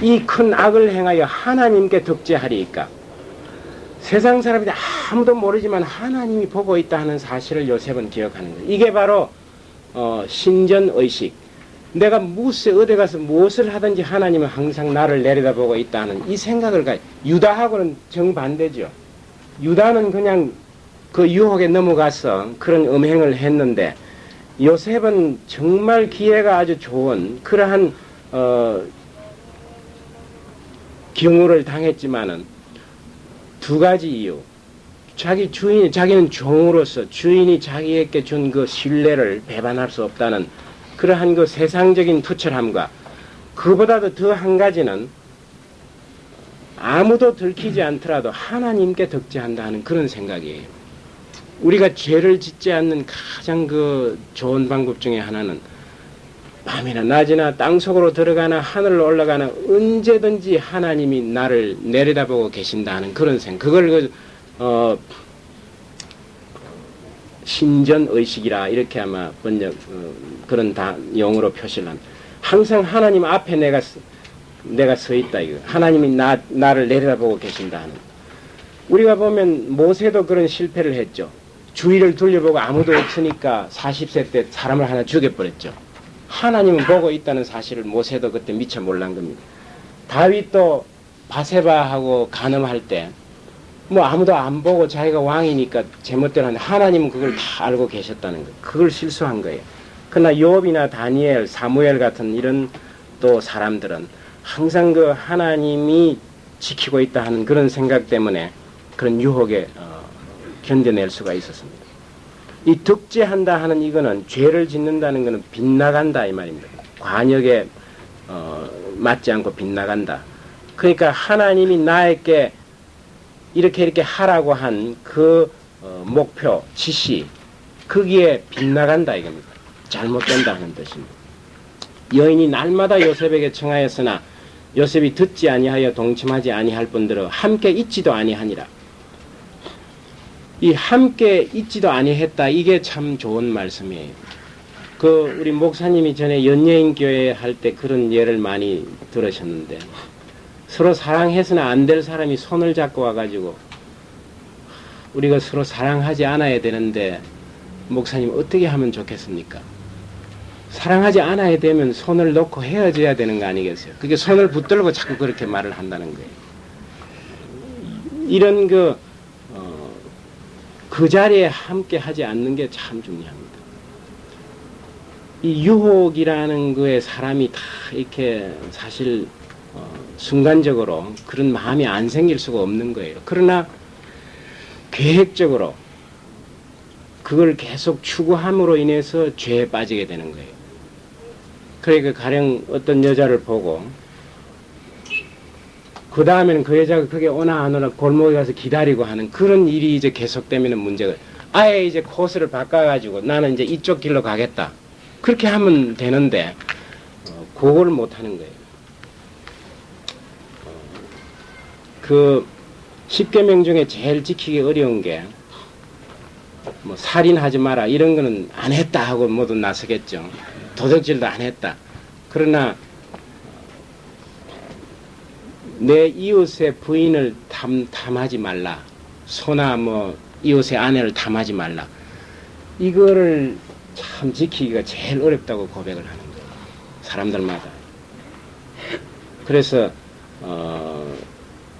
이 큰 악을 행하여 하나님께 덕지하리이까. 세상 사람들이 아무도 모르지만 하나님이 보고 있다 하는 사실을 요셉은 기억하는 거예요. 이게 바로 신전의식. 내가 무엇에 어디 가서 무엇을 하든지 하나님은 항상 나를 내려다보고 있다 하는 이 생각을 가요. 유다하고는 정반대죠. 유다는 그냥 그 유혹에 넘어가서 그런 음행을 했는데, 요셉은 정말 기회가 아주 좋은 그러한 경우를 당했지만은 두 가지 이유. 자기는 종으로서 주인이 자기에게 준 그 신뢰를 배반할 수 없다는 그러한 그 세상적인 투철함과, 그보다도 더 한 가지는 아무도 들키지 않더라도 하나님께 덕지한다 하는 그런 생각이에요. 우리가 죄를 짓지 않는 가장 그 좋은 방법 중에 하나는 밤이나 낮이나 땅속으로 들어가나 하늘로 올라가나 언제든지 하나님이 나를 내려다보고 계신다 하는 그런 생각. 그걸 신전의식이라 이렇게 아마 번역 그런 용어로 표시를 합니다. 항상 하나님 앞에 내가 서 있다 이거. 하나님이 나를 내려다보고 계신다 하는. 우리가 보면 모세도 그런 실패를 했죠. 주위를 둘러보고 아무도 없으니까 40세 때 사람을 하나 죽여버렸죠. 하나님은 보고 있다는 사실을 모세도 그때 미처 몰란 겁니다. 다윗도 바세바하고 간음할 때 뭐 아무도 안 보고 자기가 왕이니까 제멋대로 하는데 하나님은 그걸 다 알고 계셨다는 거예요. 그걸 실수한 거예요. 그러나 욥이나 다니엘, 사무엘 같은 이런 또 사람들은 항상 그 하나님이 지키고 있다 하는 그런 생각 때문에 그런 유혹에 견뎌낼 수가 있었습니다. 이 덕지한다 하는 이거는 죄를 짓는다는 것은 빗나간다 이 말입니다. 관역에 맞지 않고 빗나간다. 그러니까 하나님이 나에게 이렇게 하라고 한 그 목표, 지시, 거기에 빗나간다 이겁니다. 잘못된다 하는 뜻입니다. 여인이 날마다 요셉에게 청하였으나 요셉이 듣지 아니하여 동침하지 아니할 뿐더러 함께 있지도 아니하니라. 이 함께 있지도 아니했다. 이게 참 좋은 말씀이에요. 우리 목사님이 전에 연예인 교회 할 때 그런 예를 많이 들으셨는데, 서로 사랑해서는 안 될 사람이 손을 잡고 와가지고, 우리가 서로 사랑하지 않아야 되는데, 목사님 어떻게 하면 좋겠습니까? 사랑하지 않아야 되면 손을 놓고 헤어져야 되는 거 아니겠어요? 그게 손을 붙들고 자꾸 그렇게 말을 한다는 거예요. 이런 그 자리에 함께 하지 않는 게 참 중요합니다. 이 유혹이라는 거에 사람이 다 이렇게 사실 순간적으로 그런 마음이 안 생길 수가 없는 거예요. 그러나 계획적으로 그걸 계속 추구함으로 인해서 죄에 빠지게 되는 거예요. 그러니까 가령 어떤 여자를 보고 그 다음에는 그 여자가 그게 오나 안 오나 골목에 가서 기다리고 하는 그런 일이 이제 계속되면 문제가, 아예 이제 코스를 바꿔가지고 나는 이제 이쪽 길로 가겠다. 그렇게 하면 되는데 그걸 못 하는 거예요. 그 10계명 중에 제일 지키기 어려운 게 뭐 살인하지 마라 이런 거는 안 했다 하고 모두 나서겠죠. 도둑질도 안 했다. 그러나 내 이웃의 부인을 탐하지 말라. 소나 뭐 이웃의 아내를 탐하지 말라. 이거를 참 지키기가 제일 어렵다고 고백을 하는 거예요. 사람들마다. 그래서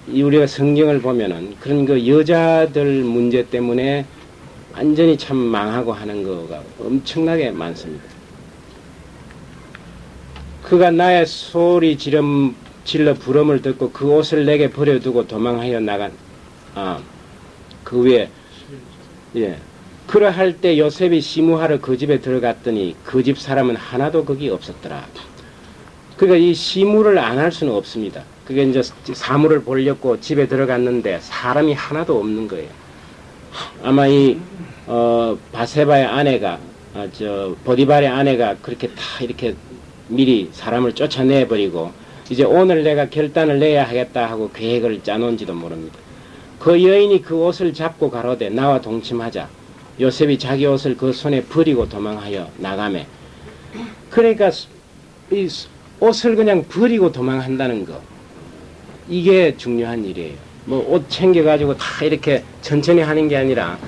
우리가 성경을 보면은 그런 여자들 문제 때문에 완전히 참 망하고 하는 거가 엄청나게 많습니다. 그가 나의 소리 질러 부름을 듣고 그 옷을 내게 버려두고 도망하여 나간, 그 위에, 예. 그러할 때 요셉이 시무하러 그 집에 들어갔더니 그 집 사람은 하나도 거기 없었더라. 그러니까 이 시무를 안 할 수는 없습니다. 그게 이제 사물을 보려고 집에 들어갔는데 사람이 하나도 없는 거예요. 아마 바세바의 아내가, 보디발의 아내가 그렇게 다 이렇게 미리 사람을 쫓아내버리고 이제 오늘 내가 결단을 내야 하겠다 하고 계획을 짜놓은지도 모릅니다. 그 여인이 그 옷을 잡고 가로되 나와 동침하자. 요셉이 자기 옷을 그 손에 버리고 도망하여 나가매. 그러니까 이 옷을 그냥 버리고 도망한다는 거, 이게 중요한 일이에요. 뭐 옷 챙겨가지고 다 이렇게 천천히 하는 게 아니라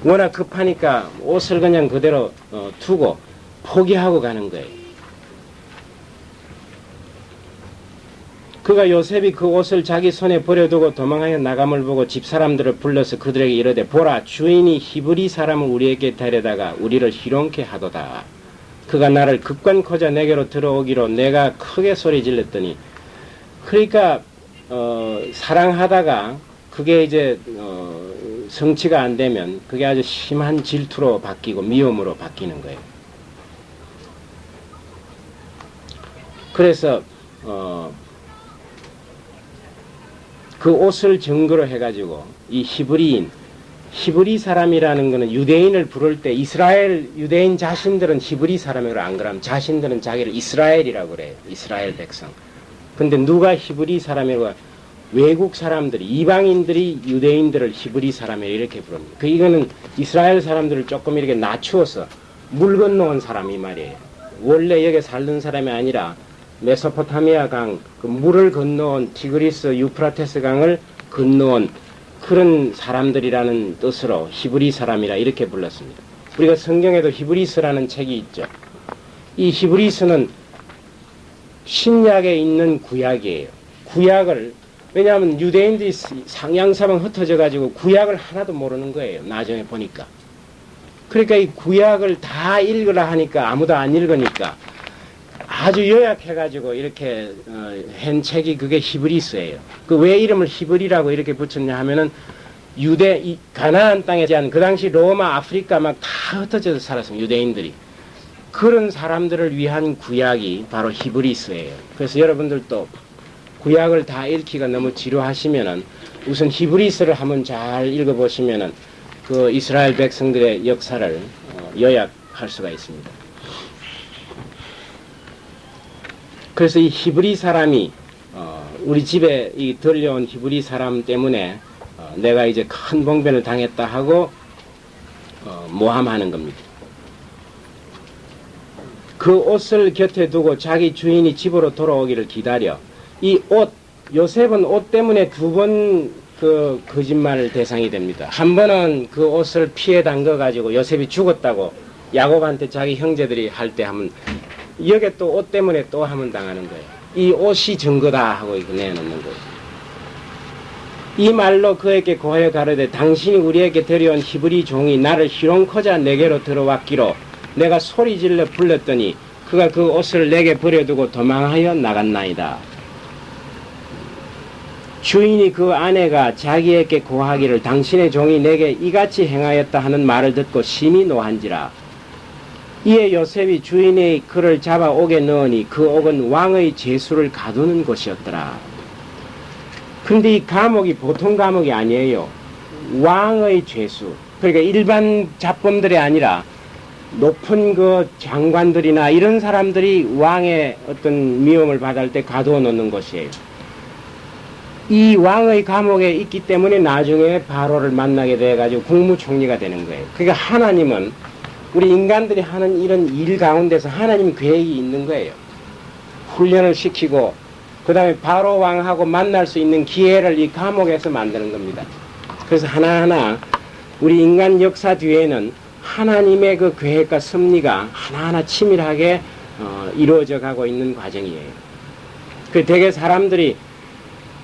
워낙 급하니까 옷을 그냥 그대로 두고 포기하고 가는 거예요. 그가 요셉이 그 옷을 자기 손에 버려두고 도망하여 나감을 보고 집사람들을 불러서 그들에게 이르되 보라, 주인이 히브리 사람을 우리에게 데려다가 우리를 희롱케 하도다. 그가 나를 급관코자 내게로 들어오기로 내가 크게 소리 질렀더니, 그러니까 사랑하다가 그게 이제 성취가 안 되면 그게 아주 심한 질투로 바뀌고 미움으로 바뀌는 거예요. 그래서 그 옷을 증거로 해가지고 이 히브리 사람이라는 거는 유대인을 부를 때 이스라엘 유대인 자신들은 히브리 사람이라고 안 그러면 자신들은 자기를 이스라엘이라고 그래요. 이스라엘 백성. 근데 누가 히브리 사람이라고, 외국 사람들이, 이방인들이 유대인들을 히브리 사람이라고 이렇게 부릅니다. 이거는 이스라엘 사람들을 조금 이렇게 낮추어서 물 건너온 사람이 말이에요. 원래 여기 살던 사람이 아니라 메소포타미아 강, 그 물을 건너온 티그리스 유프라테스 강을 건너온 그런 사람들이라는 뜻으로 히브리 사람이라 이렇게 불렀습니다. 우리가 성경에도 히브리서라는 책이 있죠. 이 히브리서는 신약에 있는 구약이에요. 구약을, 왜냐하면 유대인들이 상향사방 흩어져 가지고 구약을 하나도 모르는 거예요. 나중에 보니까. 그러니까 이 구약을 다 읽으라 하니까 아무도 안 읽으니까 아주 요약해가지고 이렇게 한 책이 그게 히브리서예요. 그 왜 이름을 히브리라고 이렇게 붙였냐 하면은 가나안 땅에 대한 그 당시 로마, 아프리카 막 다 흩어져서 살았습니다. 유대인들이. 그런 사람들을 위한 구약이 바로 히브리서예요. 그래서 여러분들도 구약을 다 읽기가 너무 지루하시면은 우선 히브리서를 한번 잘 읽어보시면은 그 이스라엘 백성들의 역사를 요약할 수가 있습니다. 그래서 이 히브리 사람이 우리 집에 이 들려온 히브리 사람 때문에 내가 이제 큰 봉변을 당했다 하고 모함하는 겁니다. 그 옷을 곁에 두고 자기 주인이 집으로 돌아오기를 기다려. 이 옷, 요셉은 옷 때문에 두 번 그 거짓말 대상이 됩니다. 한 번은 그 옷을 피해 담궈 가지고 요셉이 죽었다고 야곱한테 자기 형제들이 할 때 하면, 여기에 또 옷 때문에 또 하면 당하는 거예요. 이 옷이 증거다 하고 이거 내놓는 거예요. 이 말로 그에게 고하여 가로되 당신이 우리에게 데려온 히브리 종이 나를 희롱코자 내게로 들어왔기로 내가 소리질러 불렀더니 그가 그 옷을 내게 버려두고 도망하여 나갔나이다. 주인이 그 아내가 자기에게 고하기를 당신의 종이 내게 이같이 행하였다 하는 말을 듣고 심히 노한지라. 이에 요셉이 주인의 그를 잡아 옥에 넣으니 그 옥은 왕의 제수를 가두는 곳이었더라. 근데 이 감옥이 보통 감옥이 아니에요. 왕의 죄수. 그러니까 일반 잡범들이 아니라 높은 그 장관들이나 이런 사람들이 왕의 어떤 미움을 받을 때 가두어 놓는 곳이에요. 이 왕의 감옥에 있기 때문에 나중에 바로를 만나게 돼가지고 국무총리가 되는 거예요. 그러니까 하나님은 우리 인간들이 하는 이런 일 가운데서 하나님 계획이 있는 거예요. 훈련을 시키고 그 다음에 바로 왕하고 만날 수 있는 기회를 이 감옥에서 만드는 겁니다. 그래서 하나하나 우리 인간 역사 뒤에는 하나님의 그 계획과 섭리가 하나하나 치밀하게 이루어져 가고 있는 과정이에요. 그 대개 사람들이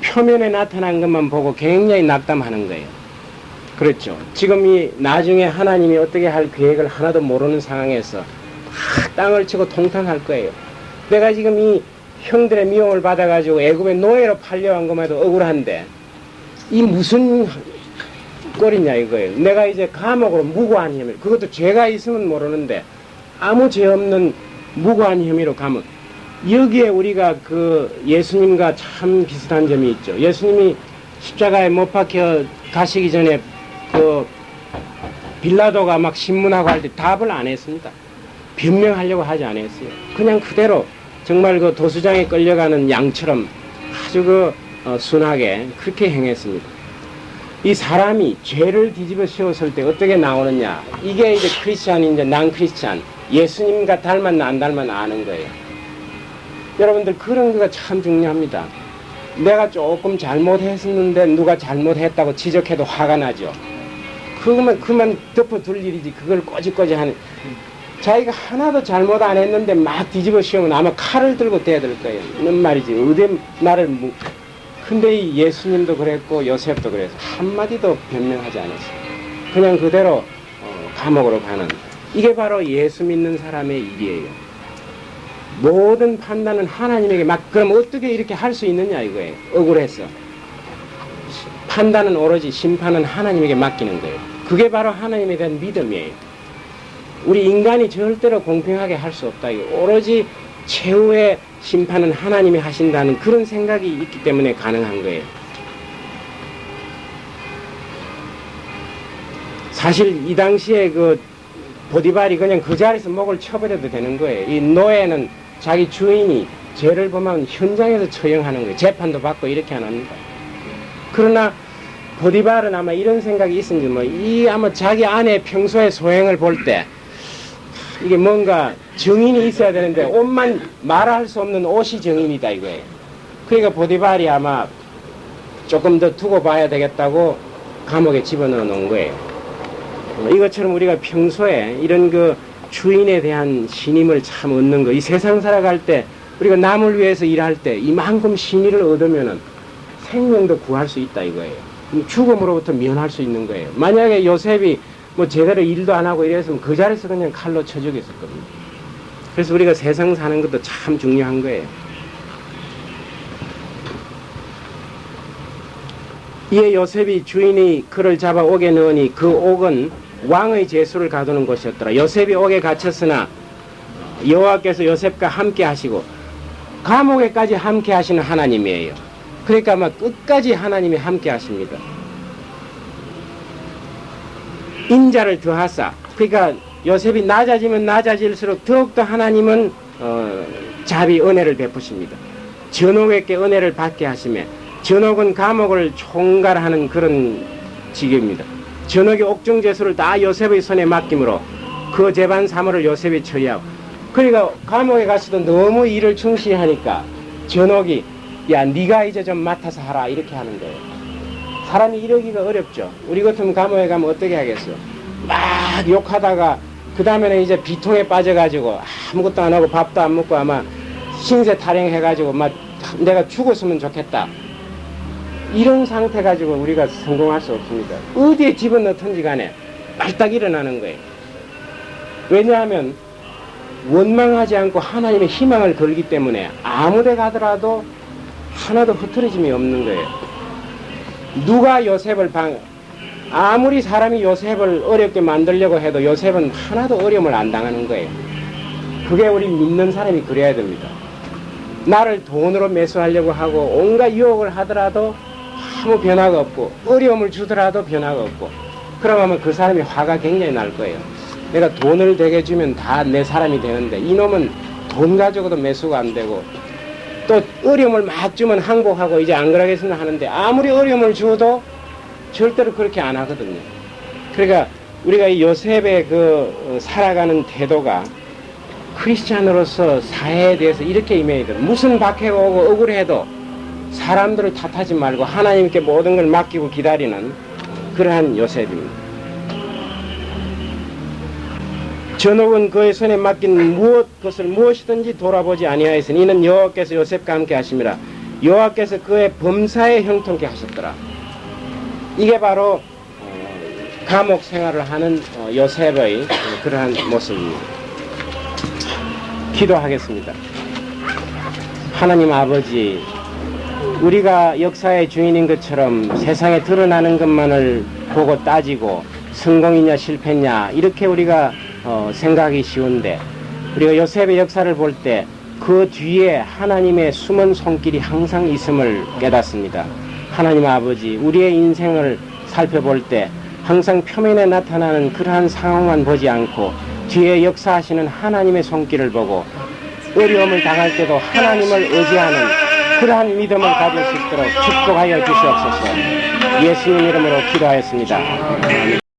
표면에 나타난 것만 보고 굉장히 낙담하는 거예요. 그렇죠. 지금 이 나중에 하나님이 어떻게 할 계획을 하나도 모르는 상황에서 막 땅을 치고 통탄할 거예요. 내가 지금 이 형들의 미움을 받아가지고 애굽의 노예로 팔려간 것만 해도 억울한데 이 무슨 꼴이냐 이거예요. 내가 이제 감옥으로 무고한 혐의, 그것도 죄가 있으면 모르는데 아무 죄 없는 무고한 혐의로 가면, 여기에 우리가 그 예수님과 참 비슷한 점이 있죠. 예수님이 십자가에 못 박혀 가시기 전에 그 빌라도가 막 신문하고 할 때 답을 안 했습니다. 변명하려고 하지 않았어요. 그냥 그대로 정말 그 도수장에 끌려가는 양처럼 아주 그 순하게 그렇게 행했습니다. 이 사람이 죄를 뒤집어 씌웠을 때 어떻게 나오느냐, 이게 이제 크리스찬인지 난 크리스찬, 예수님과 닮았나 안 닮았나 아는 거예요. 여러분들 그런 거가 참 중요합니다. 내가 조금 잘못했었는데 누가 잘못했다고 지적해도 화가 나죠. 그만 덮어둘 일이지 그걸 꼬집꼬집 하는, 자기가 하나도 잘못 안 했는데 막 뒤집어 씌우면 아마 칼을 들고 대들 거예요. 이런 말이지. 어디 나를 근데 이 예수님도 그랬고 요셉도 그래서 한마디도 변명하지 않았어요. 그냥 그대로 감옥으로 가는, 이게 바로 예수 믿는 사람의 일이에요. 모든 판단은 하나님에게 그럼 어떻게 이렇게 할 수 있느냐 이거예요. 억울해서. 판단은 오로지, 심판은 하나님에게 맡기는 거예요. 그게 바로 하나님에 대한 믿음이에요. 우리 인간이 절대로 공평하게 할 수 없다. 오로지 최후의 심판은 하나님이 하신다는 그런 생각이 있기 때문에 가능한 거예요. 사실 이 당시에 그 보디발이 그냥 그 자리에서 목을 쳐버려도 되는 거예요. 이 노예는 자기 주인이 죄를 범하면 현장에서 처형하는 거예요. 재판도 받고 이렇게 안 합니다. 그러나 보디발은 아마 이런 생각이 있었는지 아마 자기 아내 평소의 소행을 볼 때 이게 뭔가 정인이 있어야 되는데 옷만 말할 수 없는 옷이 정인이다 이거예요. 그러니까 보디발이 아마 조금 더 두고 봐야 되겠다고 감옥에 집어넣어 놓은 거예요. 이것처럼 우리가 평소에 이런 그 주인에 대한 신임을 참 얻는 거, 이 세상 살아갈 때 우리가 남을 위해서 일할 때 이만큼 신의를 얻으면은 생명도 구할 수 있다 이거예요. 죽음으로부터 면할 수 있는 거예요. 만약에 요셉이 뭐 제대로 일도 안 하고 이랬으면 그 자리에서 그냥 칼로 쳐 죽였을 겁니다. 그래서 우리가 세상 사는 것도 참 중요한 거예요. 이에 요셉이 주인이 그를 잡아 옥에 넣으니 그 옥은 왕의 제수를 가두는 곳이었더라. 요셉이 옥에 갇혔으나 여호와께서 요셉과 함께 하시고 감옥에까지 함께 하시는 하나님이에요. 그러니까 아마 끝까지 하나님이 함께 하십니다. 인자를 더하사, 그러니까 요셉이 낮아지면 낮아질수록 더욱더 하나님은 자비 은혜를 베푸십니다. 전옥에게 은혜를 받게 하시며, 전옥은 감옥을 총괄하는 그런 지경입니다. 전역의 옥중제수를 다 요셉의 손에 맡김으로 그 재반 사무를 요셉이 처리하고, 그러니까 감옥에 가서도 너무 일을 충실히 하니까 전옥이 야 네가 이제 좀 맡아서 하라 이렇게 하는 거예요. 사람이 이러기가 어렵죠. 우리 같으면 감옥에 가면 어떻게 하겠어? 막 욕하다가 그 다음에는 이제 비통에 빠져가지고 아무것도 안 하고 밥도 안 먹고 아마 신세 탈행해가지고 막 내가 죽었으면 좋겠다, 이런 상태 가지고 우리가 성공할 수 없습니다. 어디에 집어넣든지 간에 말딱 일어나는 거예요. 왜냐하면 원망하지 않고 하나님의 희망을 걸기 때문에 아무데 가더라도 하나도 흐트러짐이 없는 거예요. 누가 요셉을 아무리 사람이 요셉을 어렵게 만들려고 해도 요셉은 하나도 어려움을 안 당하는 거예요. 그게 우리 믿는 사람이 그래야 됩니다. 나를 돈으로 매수하려고 하고 온갖 유혹을 하더라도 아무 변화가 없고, 어려움을 주더라도 변화가 없고, 그러면 그 사람이 화가 굉장히 날 거예요. 내가 돈을 되게 주면 다 내 사람이 되는데 이놈은 돈 가지고도 매수가 안 되고, 또 어려움을 막 주면 항복하고 이제 안 그러겠습니다 하는데 아무리 어려움을 줘도 절대로 그렇게 안 하거든요. 그러니까 우리가 이 요셉의 그 살아가는 태도가 크리스찬으로서 사회에 대해서 이렇게 임해야 돼요. 무슨 박해가 오고 억울해도 사람들을 탓하지 말고 하나님께 모든 걸 맡기고 기다리는 그러한 요셉입니다. 전옥은 그의 손에 맡긴 것을 무엇이든지 돌아보지 아니하였으니 이는 여호와께서 요셉과 함께 하심이라. 여호와께서 그의 범사에 형통케 하셨더라. 이게 바로 감옥 생활을 하는 요셉의 그러한 모습입니다. 기도하겠습니다. 하나님 아버지, 우리가 역사의 주인인 것처럼 세상에 드러나는 것만을 보고 따지고 성공이냐 실패냐 이렇게 우리가 생각하기 쉬운데, 우리가 요셉의 역사를 볼 때 그 뒤에 하나님의 숨은 손길이 항상 있음을 깨닫습니다. 하나님 아버지, 우리의 인생을 살펴볼 때 항상 표면에 나타나는 그러한 상황만 보지 않고 뒤에 역사하시는 하나님의 손길을 보고 어려움을 당할 때도 하나님을 의지하는 그러한 믿음을 가질 수 있도록 축복하여 주시옵소서. 예수님 이름으로 기도하였습니다. 아멘.